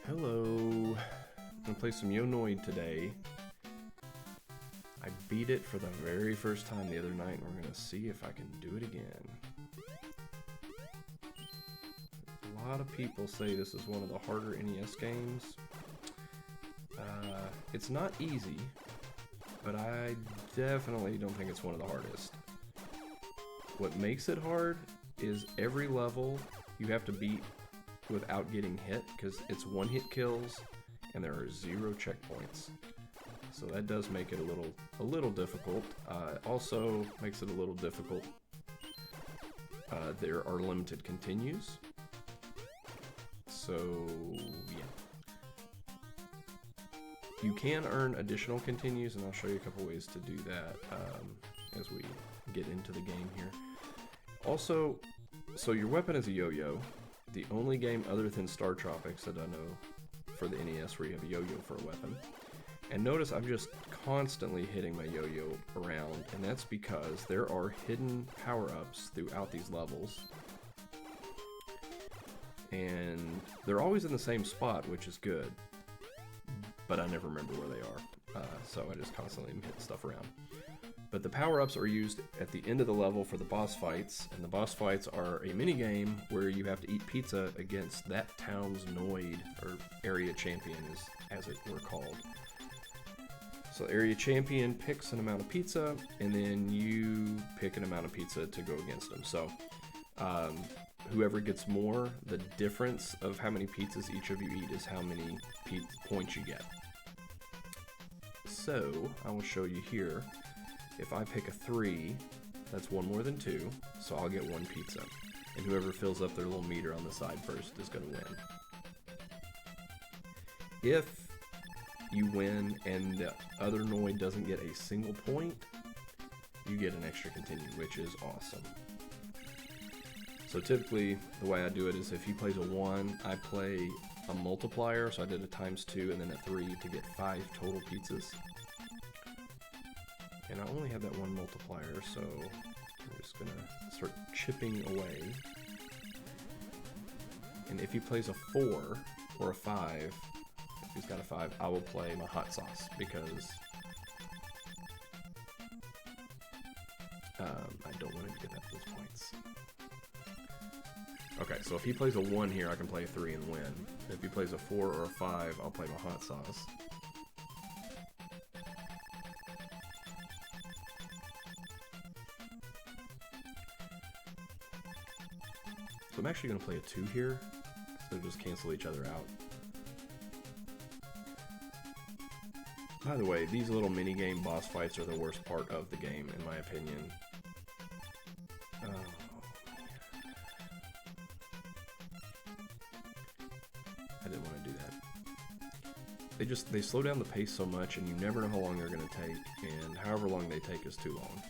Hello. I'm gonna play some Noid today. I beat it for the very first time the other night, and we're gonna see if I can do it again. A lot of people say this is one of the harder NES games. It's not easy, but I definitely don't think it's one of the hardest. What makes it hard is every level you have to beat without getting hit, because it's one-hit kills and there are 0 checkpoints. So that does make it a little difficult. Also makes it a little difficult. There are limited continues. So yeah. You can earn additional continues, and I'll show you a couple ways to do that as we get into the game here. Also, so your weapon is a yo-yo. The only game other than Star Tropics that I know for the NES where you have a yo-yo for a weapon. And notice I'm just constantly hitting my yo-yo around, and that's because there are hidden power-ups throughout these levels. And they're always in the same spot, which is good. But I never remember where they are, so I just constantly am hitting stuff around. But the power-ups are used at the end of the level for the boss fights, and the boss fights are a mini-game where you have to eat pizza against that town's Noid, or area champion as it were called. So area champion picks an amount of pizza, and then you pick an amount of pizza to go against them. So whoever gets more, the difference of how many pizzas each of you eat is how many points you get. So I will show you here. If I pick a 3, that's 1 more than 2, so I'll get 1 pizza. And whoever fills up their little meter on the side first is going to win. If you win and the other Noid doesn't get a single point, you get an extra continue, which is awesome. So typically, the way I do it is if he plays a 1, I play a multiplier, so I did a ×2 and then a 3 to get 5 total pizzas. And I only have that 1 multiplier, so I'm just gonna start chipping away. And if he plays a 4 or a 5, if he's got a 5, I will play my hot sauce, because I don't want him to get those points. Okay, so if he plays a 1 here, I can play a 3 and win. If he plays a 4 or a 5, I'll play my hot sauce. So I'm actually going to play a 2 here, so they'll just cancel each other out. By the way, these little mini-game boss fights are the worst part of the game, in my opinion. Oh, man. I didn't want to do that. They slow down the pace so much, and you never know how long they're going to take, and however long they take is too long.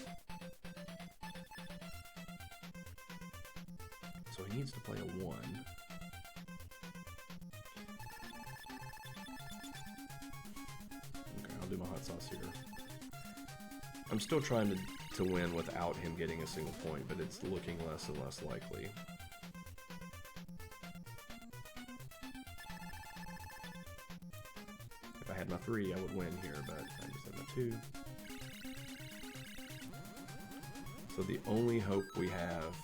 So he needs to play a 1. Okay, I'll do my hot sauce here. I'm still trying to win without him getting a single point, but it's looking less and less likely. If I had my 3, I would win here, but I just have my 2. So the only hope we have...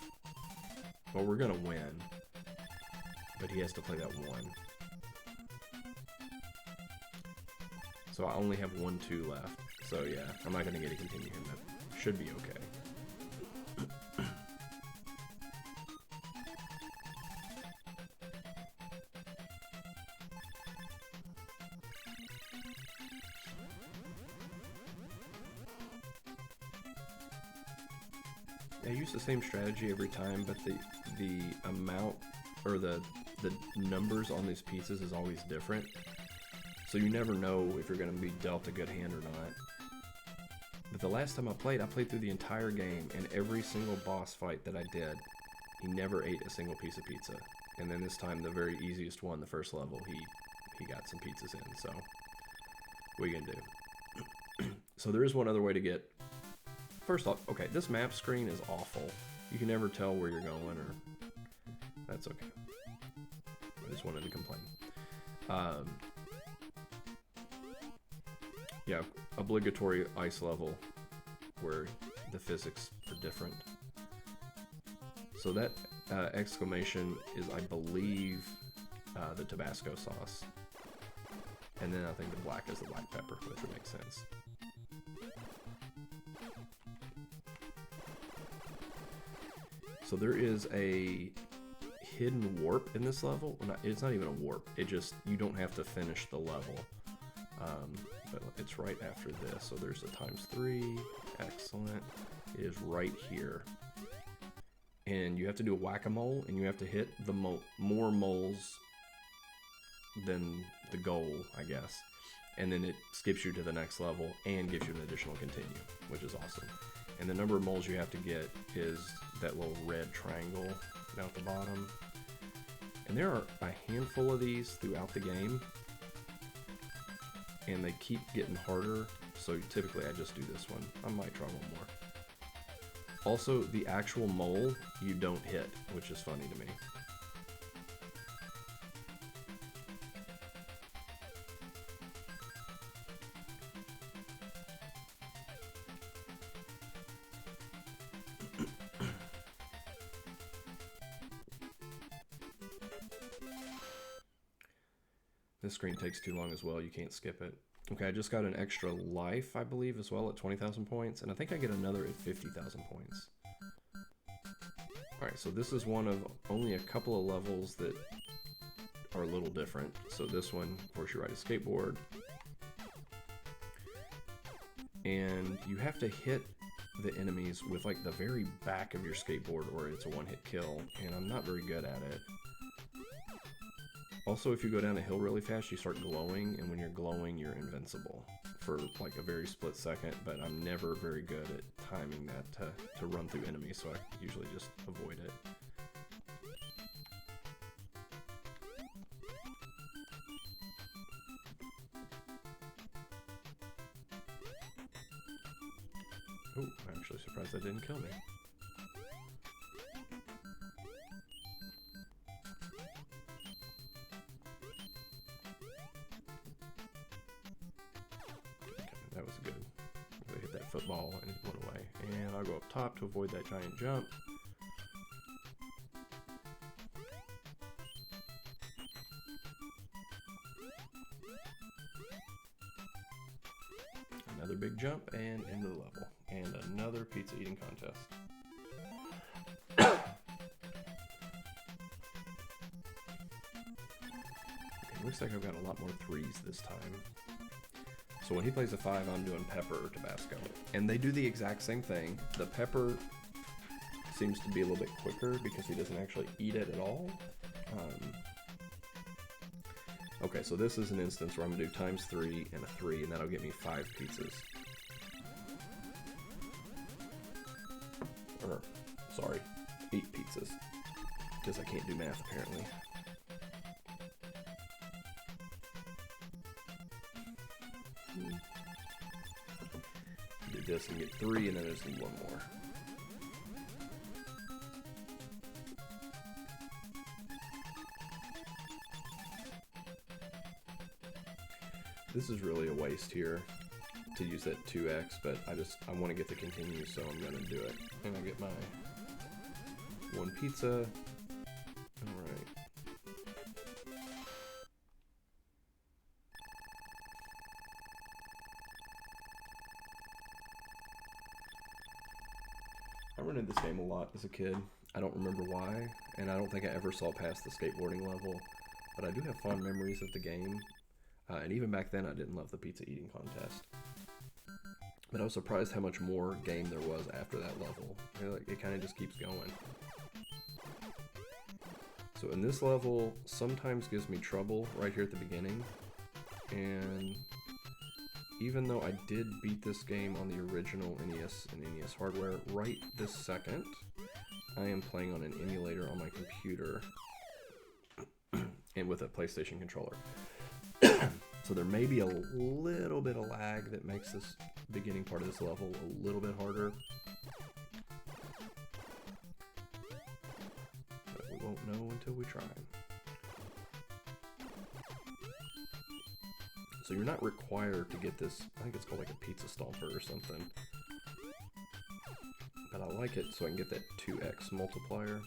Well, we're gonna win, but he has to play that 1. So I only have 1, 2 left. So yeah, I'm not gonna get a continue him. That should be okay. I use the same strategy every time, but the amount or the numbers on these pizzas is always different. So you never know if you're going to be dealt a good hand or not. But the last time I played through the entire game, and every single boss fight that I did, he never ate a single piece of pizza. And then this time, the very easiest one, the first level, he got some pizzas in. So what are you going to do? So there is one other way to get... First off, okay, this map screen is awful. You can never tell where you're going, or... That's okay. I just wanted to complain. Yeah, obligatory ice level where the physics are different. So that exclamation is, I believe, the Tabasco sauce. And then I think the black is the black pepper, which would make sense. So there is a hidden warp in this level. Well, it's not even a warp. It just, you don't have to finish the level. But it's right after this. So there's a ×3. Excellent. It is right here. And you have to do a whack-a-mole, and you have to hit the more moles than the goal, I guess. And then it skips you to the next level and gives you an additional continue, which is awesome. And the number of moles you have to get is that little red triangle down at the bottom. And there are a handful of these throughout the game, and they keep getting harder, so typically I just do this one. I might try one more. Also, the actual mole you don't hit, which is funny to me. This screen takes too long as well, you can't skip it. Okay, I just got an extra life, I believe, as well at 20,000 points, and I think I get another at 50,000 points. Alright, so this is one of only a couple of levels that are a little different. So this one, of course, you ride a skateboard. And you have to hit the enemies with like the very back of your skateboard or it's a one-hit kill, and I'm not very good at it. Also, if you go down a hill really fast, you start glowing, and when you're glowing, you're invincible for like a very split second, but I'm never very good at timing that to run through enemies, so I usually just avoid it. Oh, I'm actually surprised that didn't kill me. That was good. I hit that football and it went away. And I'll go up top to avoid that giant jump. Another big jump and into the level. And another pizza eating contest. Okay, looks like I've got a lot more 3s this time. So when he plays a 5, I'm doing pepper or Tabasco. And they do the exact same thing. The pepper seems to be a little bit quicker because he doesn't actually eat it at all. Okay, so this is an instance where I'm going to do ×3 and a 3, and that'll get me 5 pizzas. Or, sorry, 8 pizzas. Because I can't do math, apparently. Do this and get 3, and then I just need 1 more. This is really a waste here to use that 2x, but I want to get the continue, so I'm gonna do it. And I get my 1 pizza. Alright. I run into this game a lot as a kid. I don't remember why, and I don't think I ever saw past the skateboarding level, but I do have fond memories of the game. And even back then, I didn't love the pizza eating contest. But I was surprised how much more game there was after that level. It kind of just keeps going. So in this level, sometimes gives me trouble right here at the beginning. And even though I did beat this game on the original NES and NES hardware, right this second, I am playing on an emulator on my computer and with a PlayStation controller. So there may be a little bit of lag that makes this beginning part of this level a little bit harder. But we won't know until we try. So you're not required to get this, I think it's called like a pizza stomper or something. But I like it so I can get that 2x multiplier.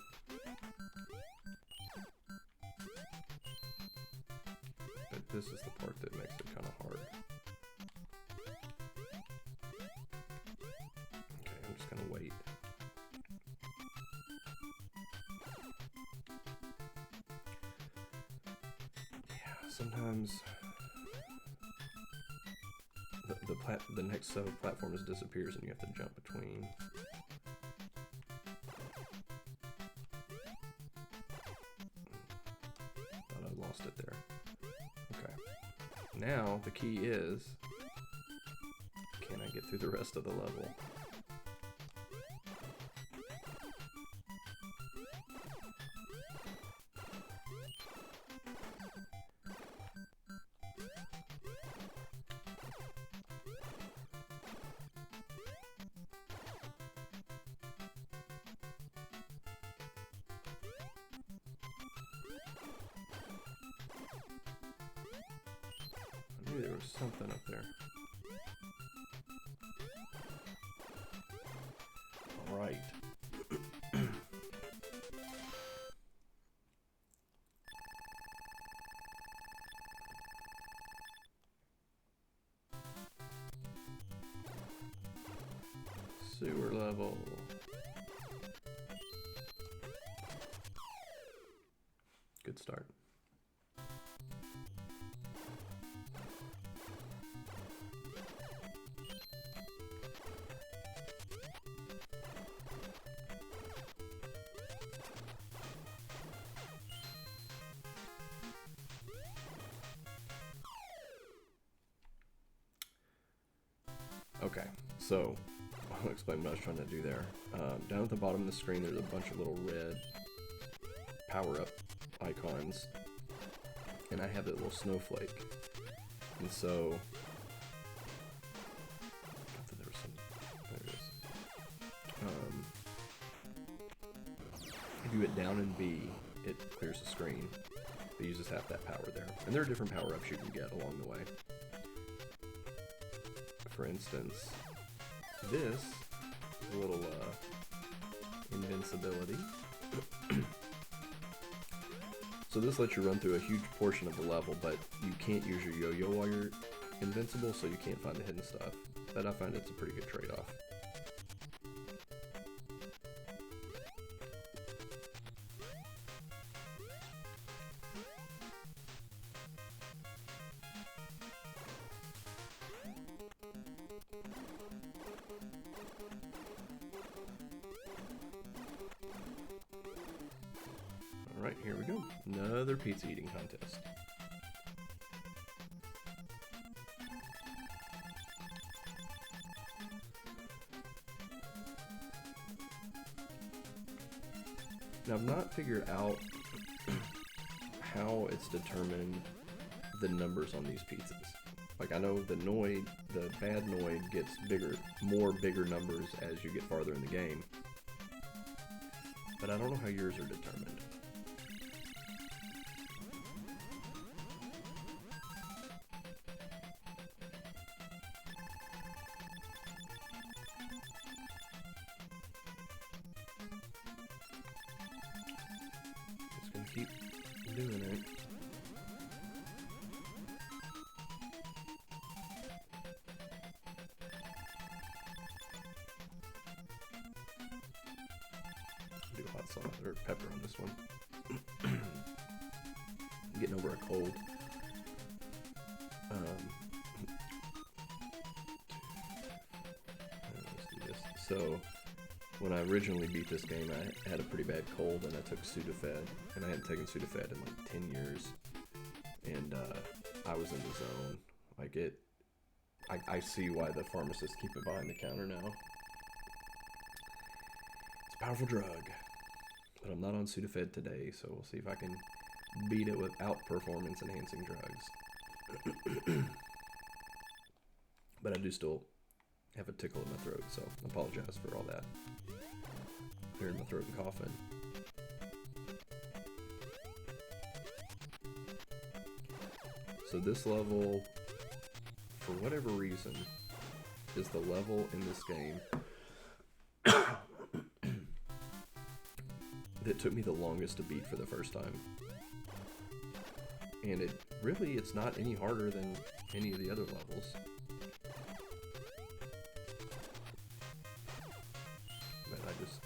But this is the part that makes it kind of hard. Okay, I'm just gonna wait. Yeah, sometimes the next set of platforms disappears and you have to jump between. Thought I lost it there. Okay. Now the key is, can I get through the rest of the level? I knew there was something up there. All right. Sewer level. Good start. Okay, so I'll explain what I was trying to do there. Down at the bottom of the screen, there's a bunch of little red power-up icons, and I have that little snowflake. And so, I thought there was some. There it is. If you hit down and B, it clears the screen. It uses half that power there, and there are different power-ups you can get along the way. For instance, this is a little invincibility. So this lets you run through a huge portion of the level, but you can't use your yo-yo while you're invincible, so you can't find the hidden stuff. But I find it's a pretty good trade-off. Alright, here we go. Another pizza eating contest. Now, I've not figured out how it's determined the numbers on these pizzas. Like, I know the Noid, the bad Noid gets bigger numbers as you get farther in the game. But I don't know how yours are determined. Just gonna keep doing it. Do hot sauce or pepper on this one. I'm getting over a cold. Let's do this. So, when I originally beat this game, I had a pretty bad cold, and I took Sudafed, and I hadn't taken Sudafed in like 10 years, and I was in the zone. Like I see why the pharmacists keep it behind the counter now. It's a powerful drug, but I'm not on Sudafed today, so we'll see if I can beat it without performance-enhancing drugs. But I do still have a tickle in my throat, so I apologize for all that. Clearing my throat and coughing. So this level, for whatever reason, is the level in this game that took me the longest to beat for the first time. And it's not any harder than any of the other levels. But I just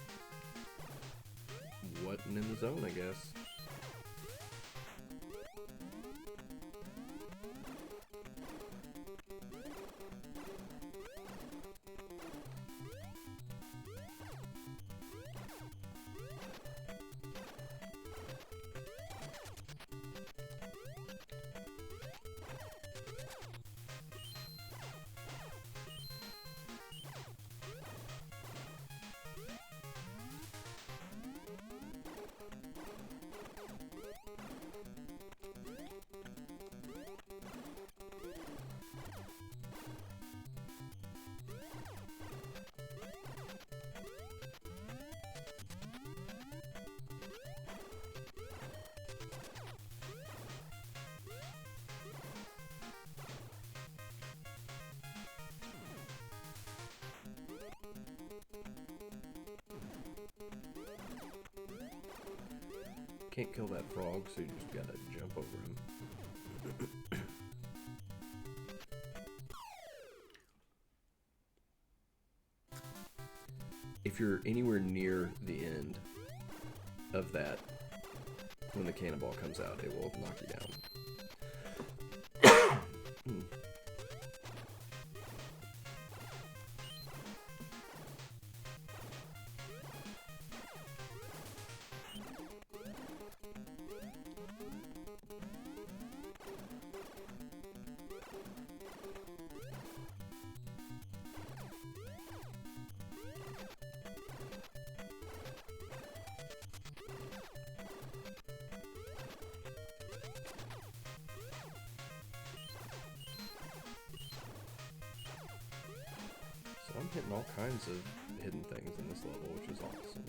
wasn't in the zone, I guess. Can't kill that frog, so you just gotta jump over him. If you're anywhere near the end of that, when the cannonball comes out, it will knock you down. So I'm hitting all kinds of hidden things in this level, which is awesome.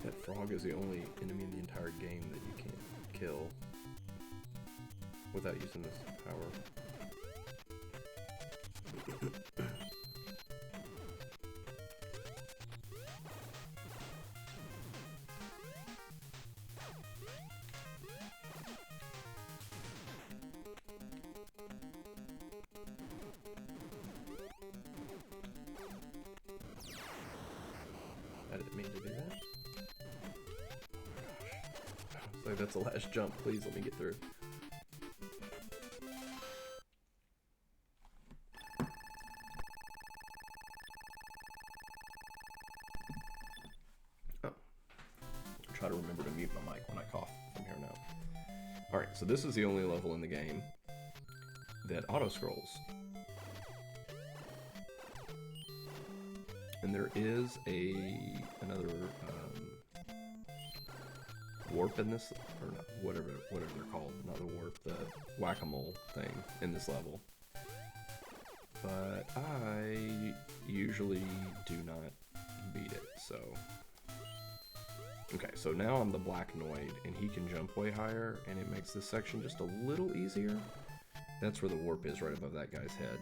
That frog is the only enemy in the entire game that you can't kill without using this power. I didn't mean to do that. So that's the last jump. Please let me get through. Oh. Try to remember to mute my mic when I cough from here now. Alright, so this is the only level in the game that auto-scrolls. And there is another warp in this, or not, whatever they're called, not the warp, the whack-a-mole thing in this level. But I usually do not beat it, so. Okay, so now I'm the black Noid, and he can jump way higher, and it makes this section just a little easier. That's where the warp is, right above that guy's head.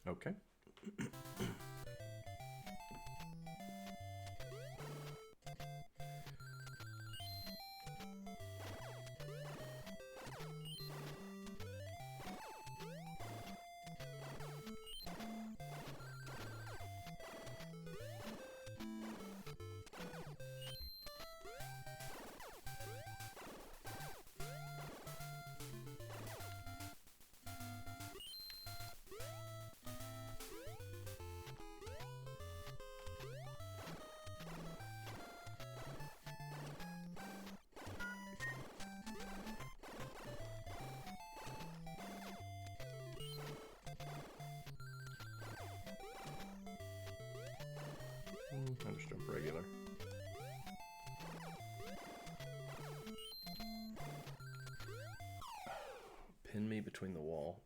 Okay. I'll just jump regular. Pin me between the wall.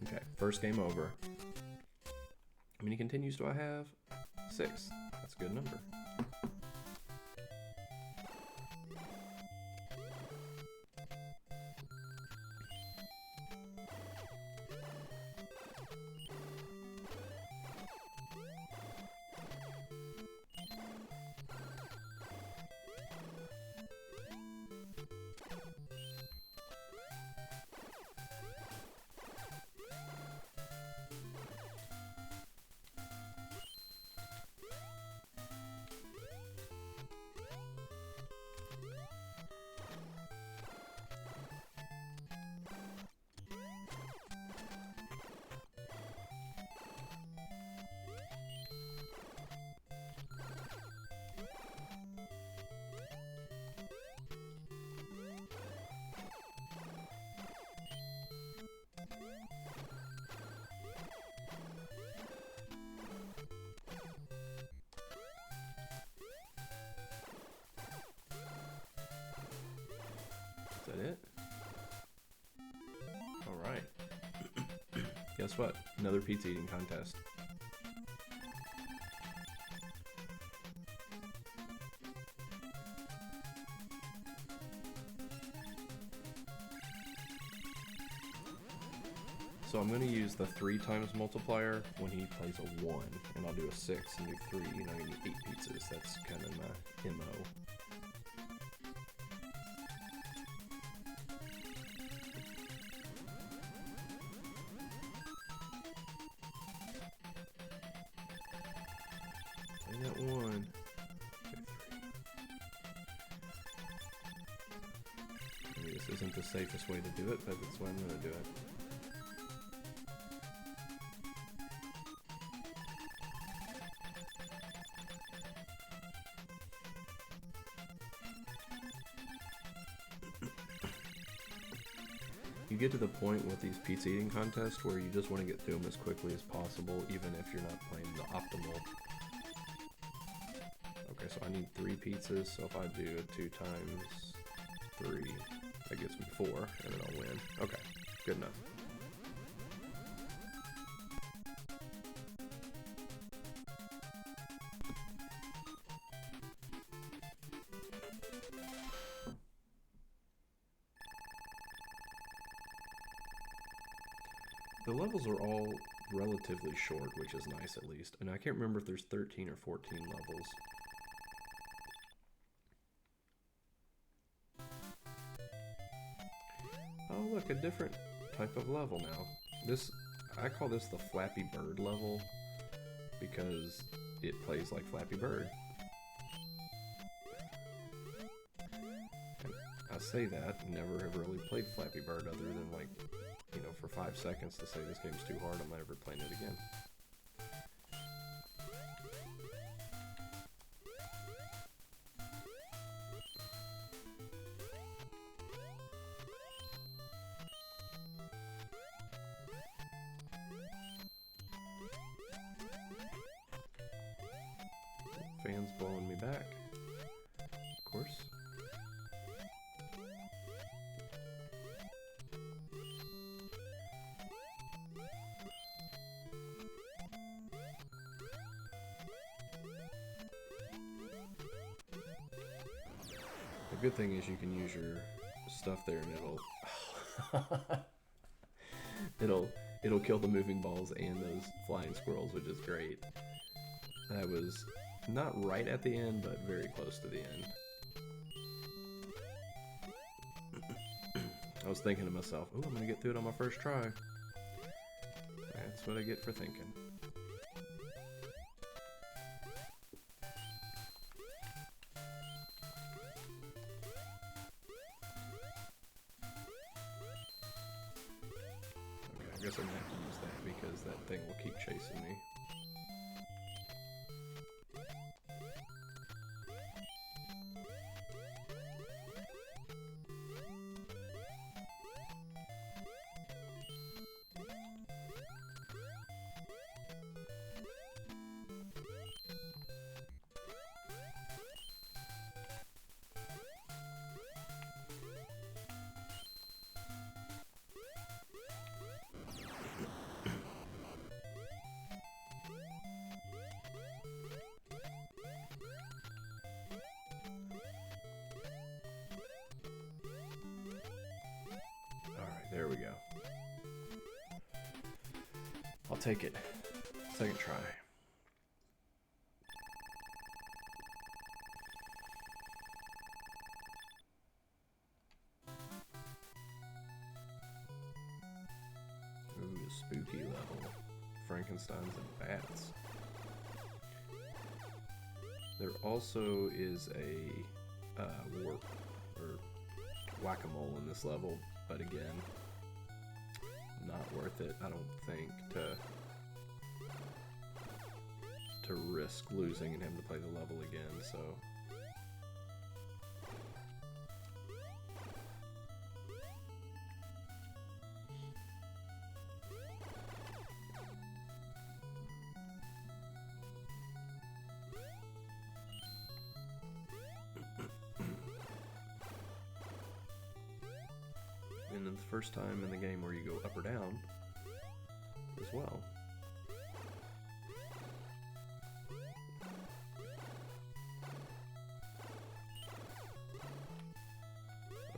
Okay, first game over. How many continues do I have? 6. That's a good number. Is that it? Alright. Guess what? Another pizza eating contest. So I'm going to use the 3 times multiplier when he plays a 1, and I'll do a 6 and do 3, you know, I need 8 pizzas. That's kind of my MO. I got 1. Maybe this isn't the safest way to do it, but that's why I'm going to do it. You get to the point with these pizza eating contests where you just want to get through them as quickly as possible, even if you're not playing the optimal. Okay, so I need 3 pizzas, so if I do 2 times 3, that gives me 4, and then I'll win. Okay, good enough. The levels are all relatively short, which is nice at least. And I can't remember if there's 13 or 14 levels. Oh look, a different type of level now. I call this the Flappy Bird level because it plays like Flappy Bird. And I say that, never have really played Flappy Bird other than like, you know, for 5 seconds to say this game's too hard, I'm never playing it again. Fans blowing me back, of course. The good thing is you can use your stuff there and it'll kill the moving balls and those flying squirrels, which is great. That was not right at the end, but very close to the end. I was thinking to myself, "Ooh, I'm gonna get through it on my first try." That's what I get for thinking. I guess I'm gonna have to use that because that thing will keep chasing me. take it. Second try. Ooh, a spooky level. Frankensteins and bats. There also is a warp, or whack-a-mole in this level, but again, not worth it, I don't think, to risk losing and having to play the level again, so... And then the first time in the game where you go up or down as well.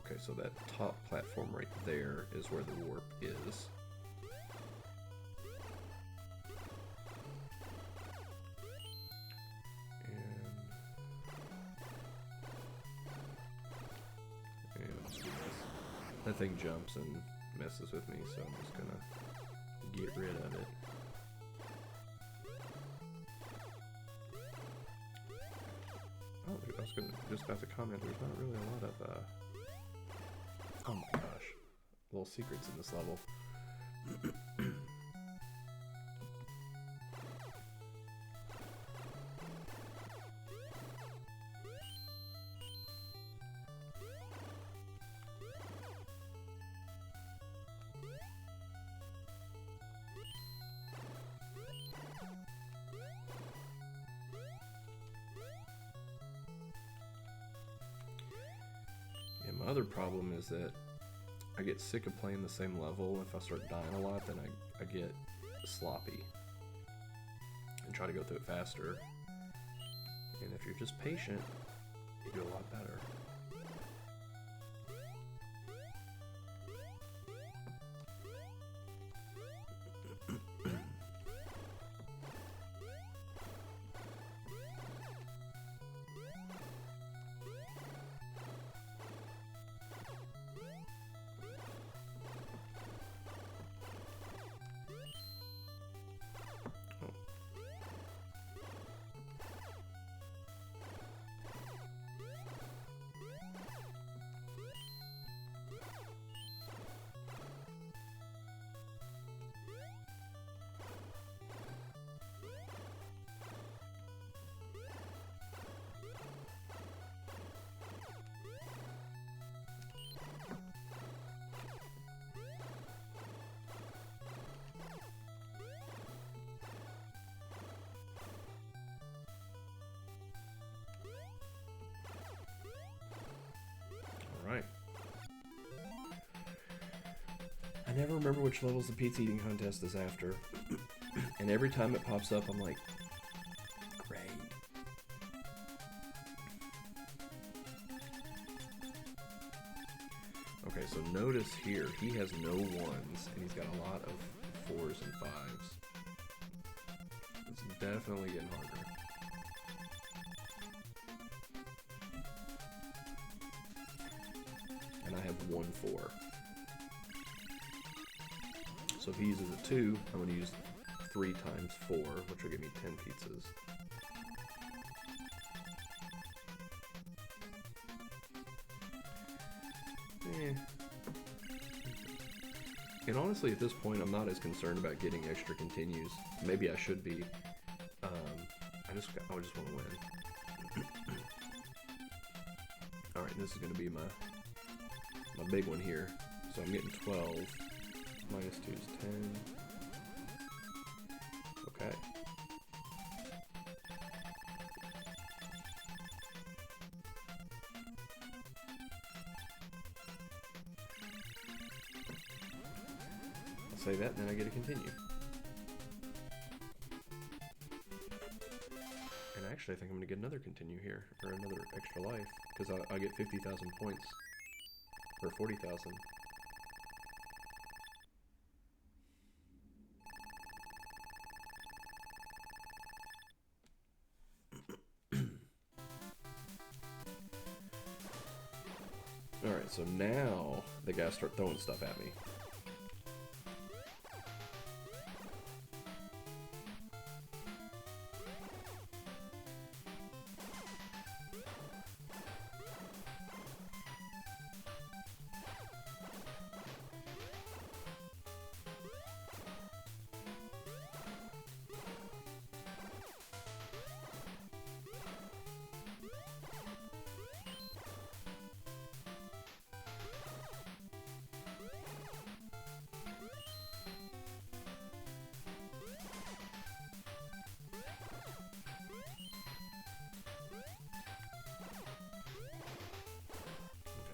Okay, so that top platform right there is where the warp is. That thing jumps and messes with me, so I'm just gonna get rid of it. Oh, I was just about to comment, there's not really a lot of, oh my gosh, little secrets in this level. My other problem is that I get sick of playing the same level. If I start dying a lot, then I get sloppy and try to go through it faster. And if you're just patient, you do a lot better. Right. I never remember which levels the pizza eating contest is after. And every time it pops up, I'm like, great. Okay, so notice here, he has no ones, and he's got a lot of 4s and 5s. It's definitely getting harder. And I have 1 4. So if he uses a 2, I'm going to use 3 times 4, which will give me 10 pizzas. And honestly, at this point, I'm not as concerned about getting extra continues. Maybe I should be. I just want to win. All right, this is going to be my big one here. So I'm getting 12. Minus 2 is 10. Okay. I'll say that, and then I get to continue. And actually, I think I'm going to get another continue here, or another extra life, because I'll get 50,000 points, or 40,000. Alright, so now the guys start throwing stuff at me.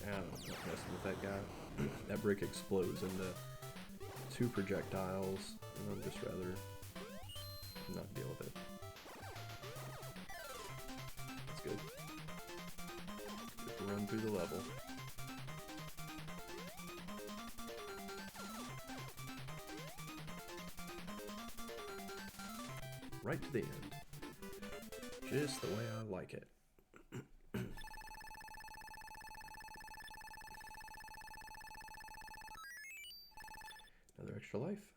I'm not messing with that guy. That brick explodes into 2 projectiles, and I'd just rather not deal with it. That's good. Just run through the level. Right to the end. Just the way I like it. Another extra life.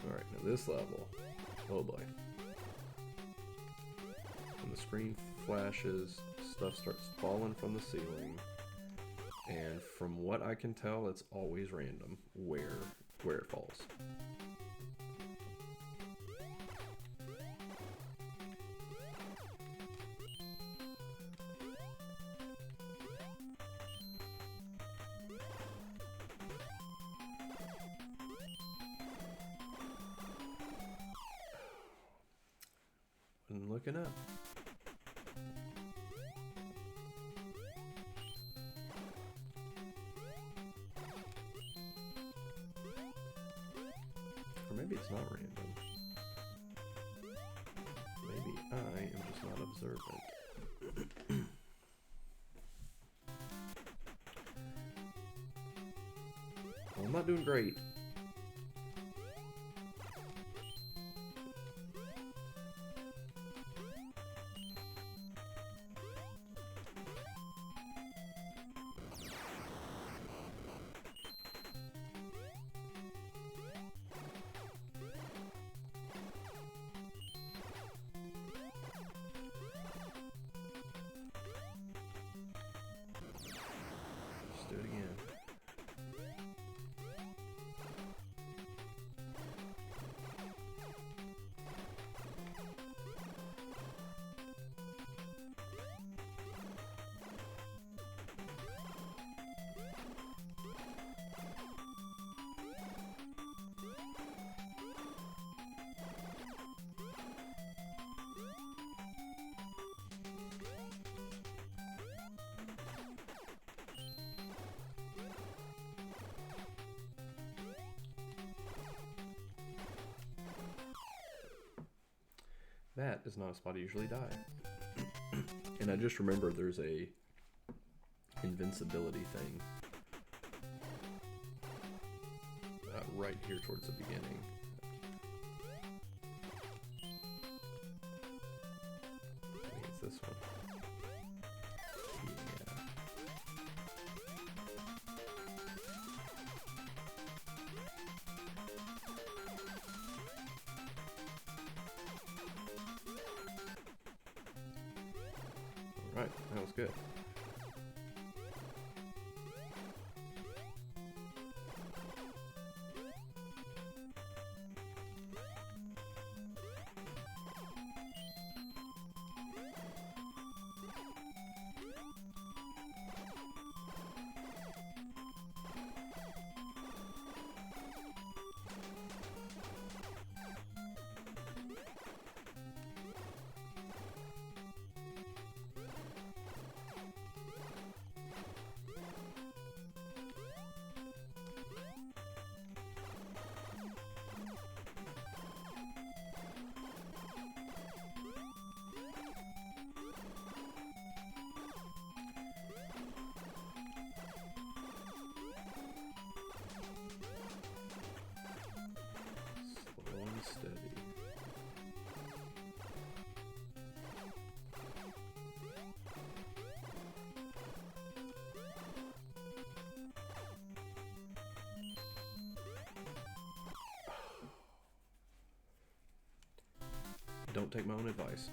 Alright, now this level. Oh boy. When the screen flashes, stuff starts falling from the ceiling. And from what I can tell, it's always random where it falls. And looking up. Or maybe it's not random. Maybe I am just not observant. Well, I'm not doing great. Let's do it again. That is not a spot I usually die. And I just remember there's a invincibility thing right here towards the beginning. I think it's this one. Yeah. Right, that was good. don't take my own advice.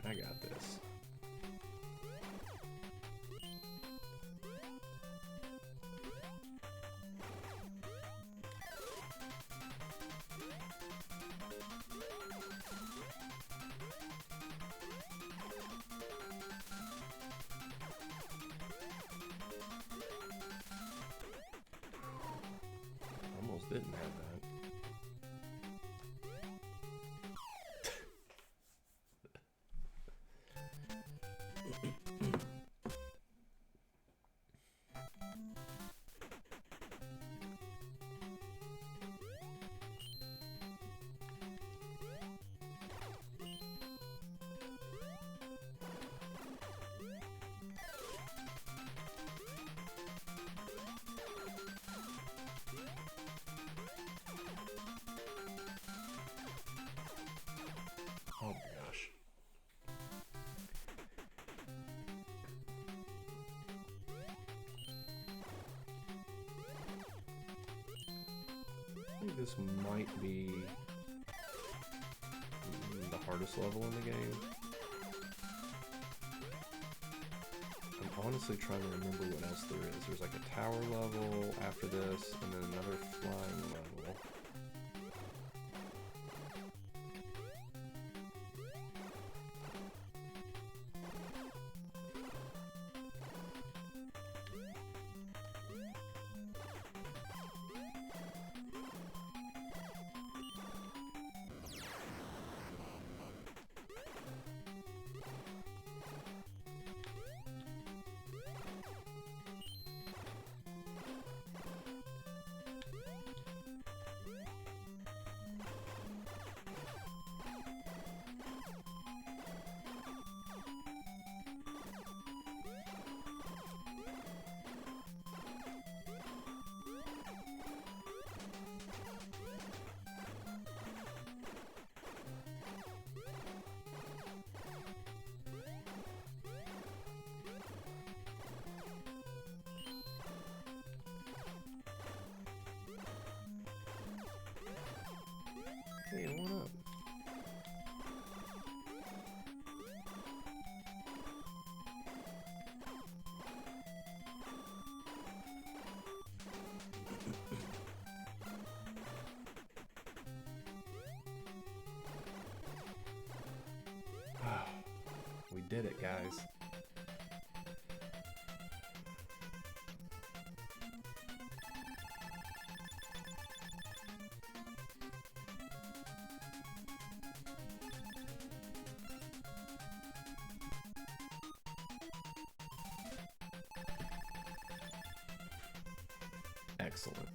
I got this. Almost didn't have that. Oh my gosh. I think this might be the hardest level in the game. I'm honestly trying to remember what else there is. There's like a tower level after this, and then another flying level. Hey, one up. We did it, guys. Excellent.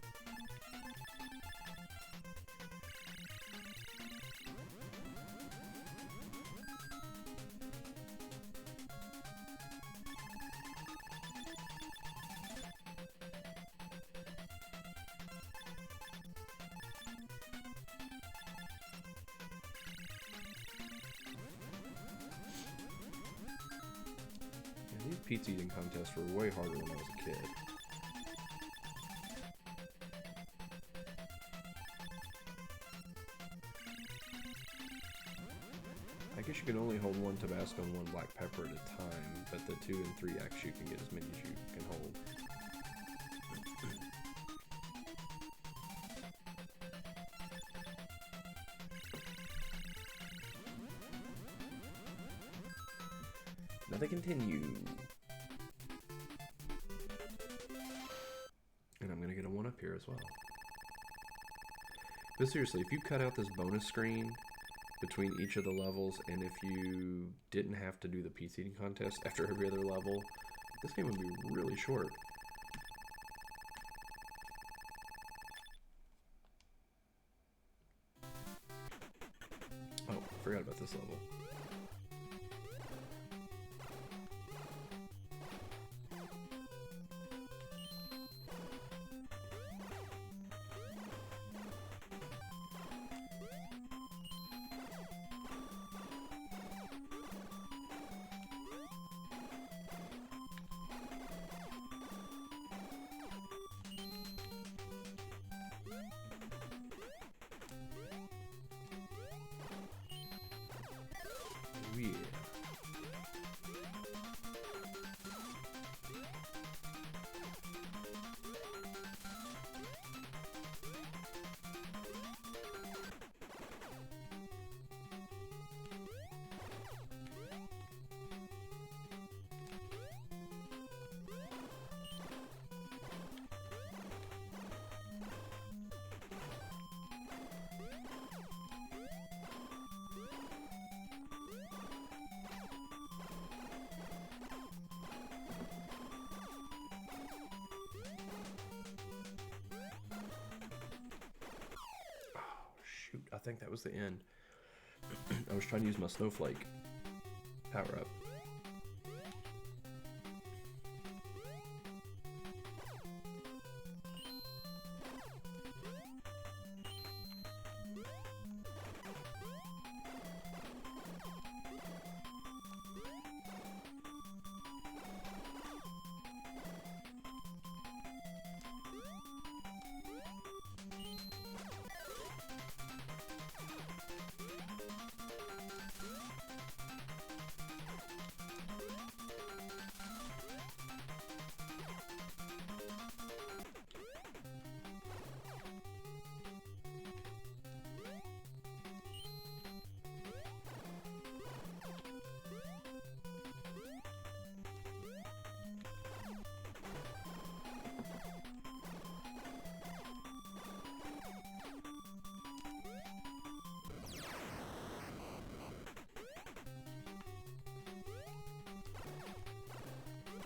Yeah, these pizza eating contests were way harder when I was a kid. I guess you can only hold one Tabasco and one black pepper at a time, but the 2 and 3 X you can get as many as you can hold. Now they continue. And I'm gonna get a 1-up here as well. But seriously, if you cut out this bonus screen between each of the levels, and if you didn't have to do the pizza eating contest after every other level, this game would be really short. Oh, forgot about this level. Yeah. Shoot, I think that was the end. I was trying to use my snowflake power up.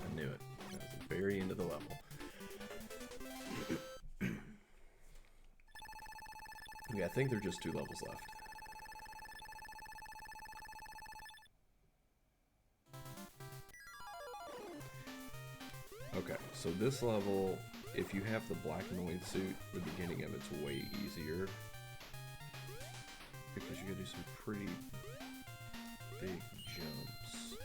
I knew it. That was the very end of the level. Okay, I think there are just 2 levels left. Okay, so this level, if you have the black Noid suit, the beginning of it's way easier. Because you gotta do some pretty big jumps.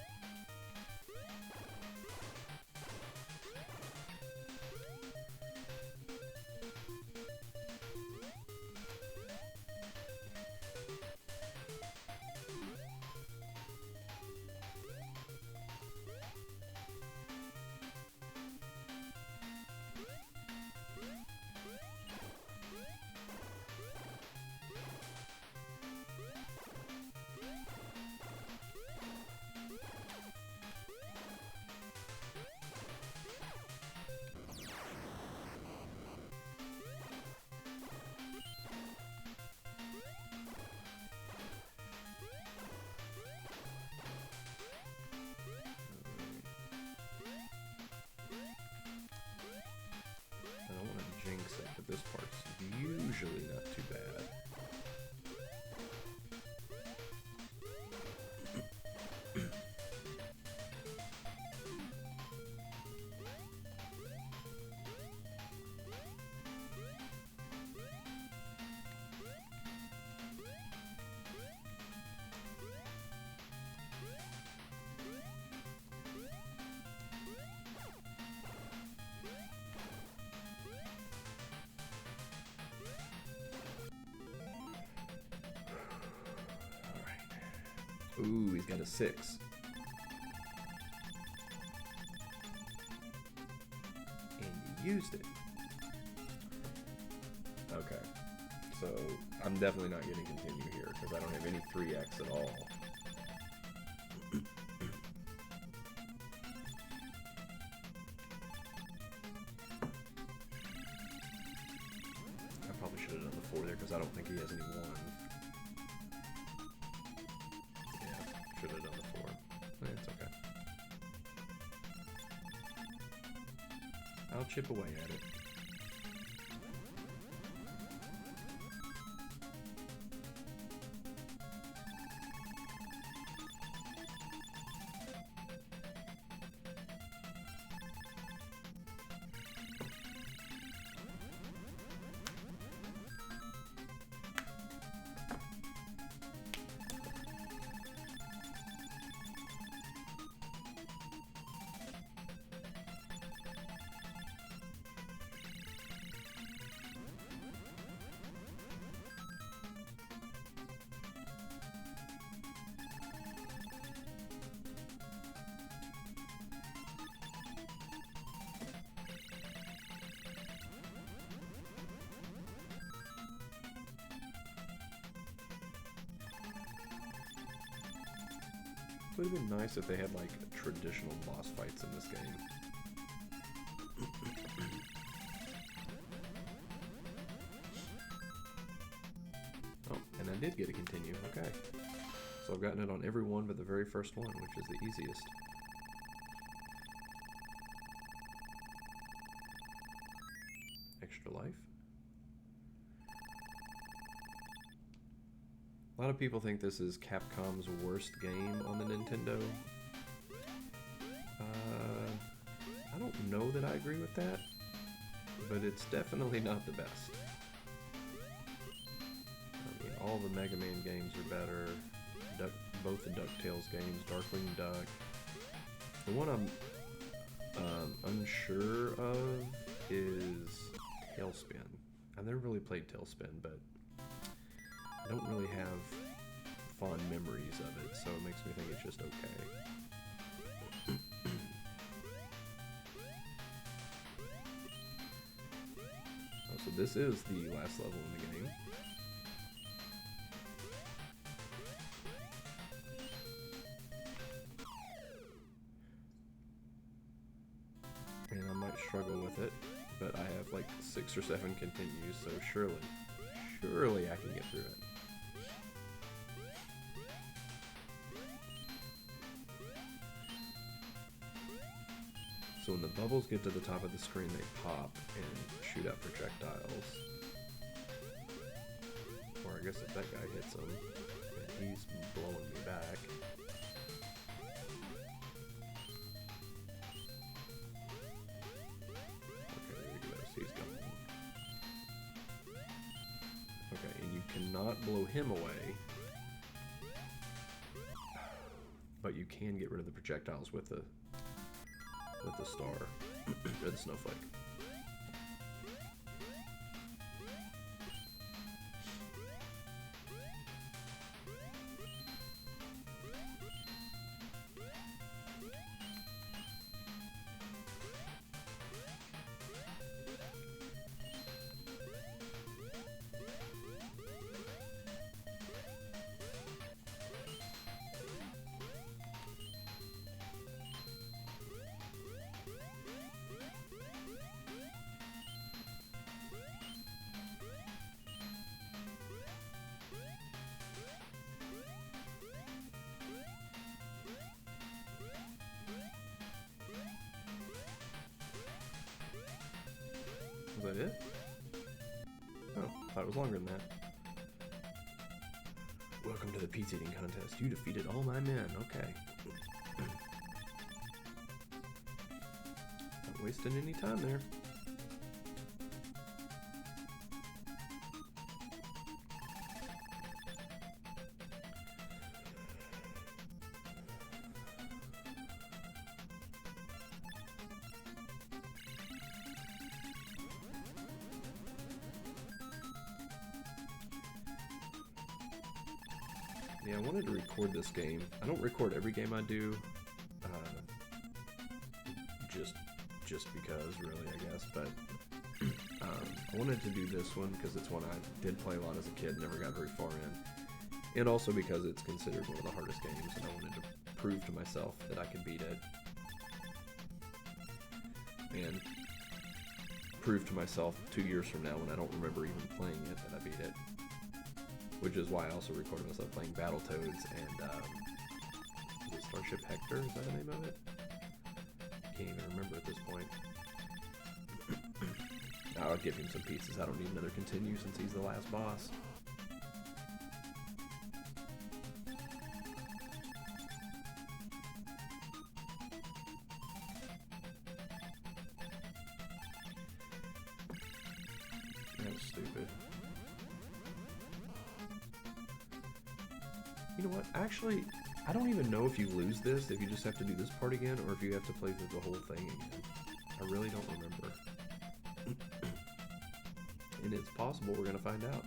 Jinx it, but this part's usually not too bad. Ooh, he's got a 6. And you used it. Okay. So, I'm definitely not going to continue here, because I don't have any 3x at all. I probably should have done the 4 there, because I don't think he has any 1. Yeah, should have done the 4. It's okay. I'll chip away at it. It would have been nice if they had like traditional boss fights in this game. Oh, and I did get to continue. Okay. So I've gotten it on every one but the very first one, which is the easiest. Extra life. A lot of people think this is Capcom's worst game on the Nintendo. I don't know that I agree with that, but it's definitely not the best. I mean, all the Mega Man games are better. Both the DuckTales games, Darkwing Duck. The one I'm unsure of is Tailspin. I've never really played Tailspin, but I don't really have fond memories of it, so it makes me think it's just okay. Oh, so this is the last level in the game. And I might struggle with it, but I have like 6 or 7 continues, so surely I can get through it. So when the bubbles get to the top of the screen, they pop and shoot out projectiles. Or I guess if that guy hits him, and he's blowing me back. Okay, there he goes. He's gone. Okay, and you cannot blow him away, but you can get rid of the projectiles with the star or the snowflake. Was that it? Oh, thought it was longer than that. Welcome to the pizza eating contest. You defeated all my men. Okay. Not wasting any time there. Yeah, I wanted to record this game. I don't record every game I do, just because, really, I guess. But I wanted to do this one because it's one I did play a lot as a kid, never got very far in, and also because it's considered one of the hardest games, and I wanted to prove to myself that I could beat it, and prove to myself 2 years from now when I don't remember even playing it that I beat it. which is why I also recorded myself playing Battletoads and is it Starship Hector? Is that the name of it? Can't even remember at this point. I'll give him some pieces. I don't need another continue since he's the last boss. That's stupid. You know what? Actually, I don't even know if you lose this, if you just have to do this part again, or if you have to play through the whole thing again. I really don't remember. And it's possible we're going to find out.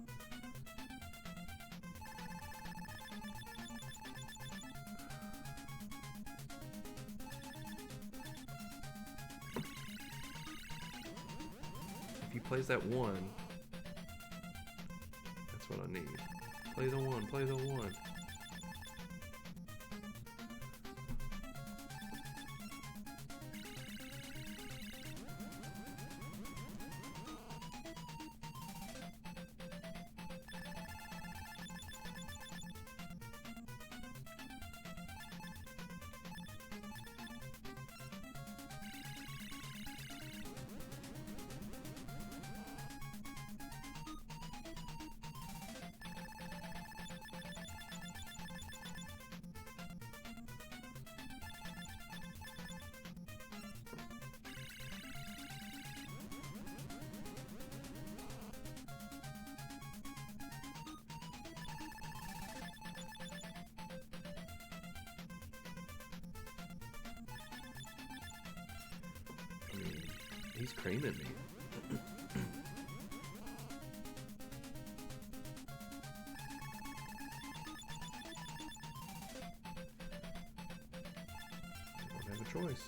If he plays that one, that's what I need. Play the one, play the one. He's creaming me. I don't have a choice.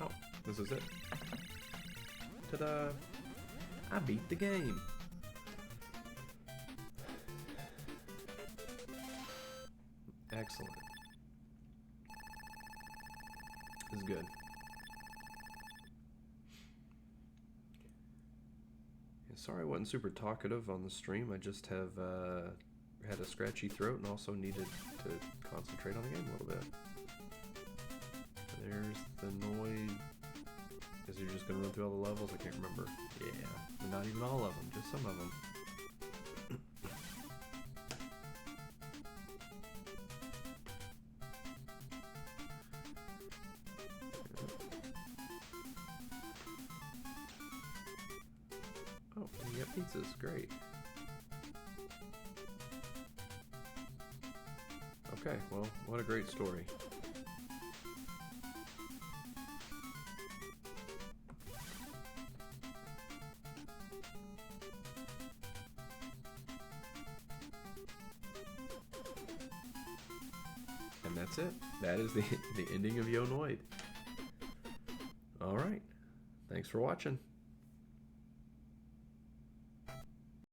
Oh, this is it. Ta-da! I beat the game. Excellent. This is good. Yeah, sorry I wasn't super talkative on the stream. I just have had a scratchy throat and also needed to concentrate on the game a little bit. There's the Noid. Guess you're just gonna run through all the levels? I can't remember. Yeah, not even all of them, just some of them. Oh, and you got pizzas, great. Okay, well, what a great story. And that's it. That is the ending of Noid. Alright. Thanks for watching.